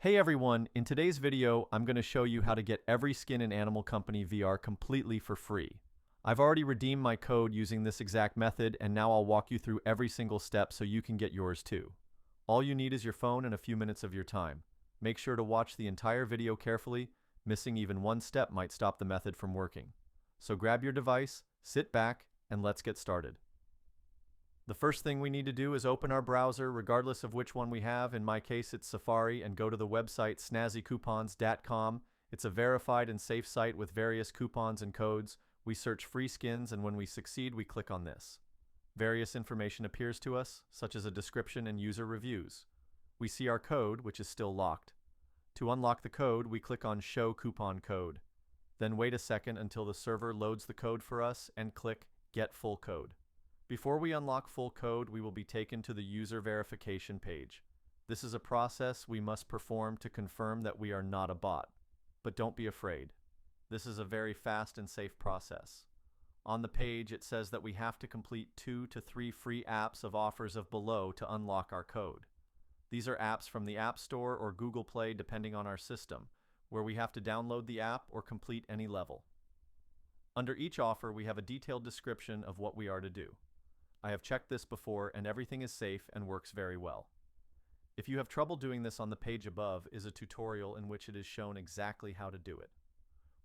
Hey everyone, in today's video, I'm going to show you how to get every skin in Animal Company VR completely for free. I've already redeemed my code using this exact method, and now I'll walk you through every single step so you can get yours too. All you need is your phone and a few minutes of your time. Make sure to watch the entire video carefully. Missing even one step might stop the method from working. So grab your device, sit back, and let's get started. The first thing we need to do is open our browser, regardless of which one we have. In my case, it's Safari, and go to the website snazzycoupons.com. It's a verified and safe site with various coupons and codes. We search free skins, and when we succeed, we click on this. Various information appears to us, such as a description and user reviews. We see our code, which is still locked. To unlock the code, we click on Show Coupon Code. Then wait a second until the server loads the code for us and click Get Full Code. Before we unlock full code, we will be taken to the user verification page. This is a process we must perform to confirm that we are not a bot. But don't be afraid. This is a very fast and safe process. On the page, it says that we have to complete 2 to 3 free apps of offers of below to unlock our code. These are apps from the App Store or Google Play depending on our system, where we have to download the app or complete any level. Under each offer, we have a detailed description of what we are to do. I have checked this before, and everything is safe and works very well. If you have trouble doing this, on the page above is a tutorial in which it is shown exactly how to do it.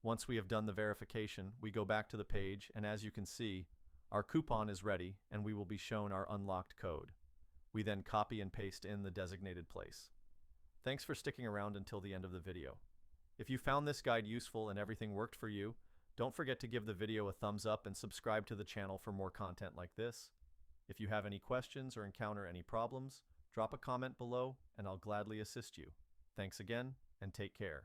Once we have done the verification, we go back to the page, and as you can see, our coupon is ready and we will be shown our unlocked code. We then copy and paste in the designated place. Thanks for sticking around until the end of the video. If you found this guide useful and everything worked for you, don't forget to give the video a thumbs up and subscribe to the channel for more content like this. If you have any questions or encounter any problems, drop a comment below and I'll gladly assist you. Thanks again, and take care.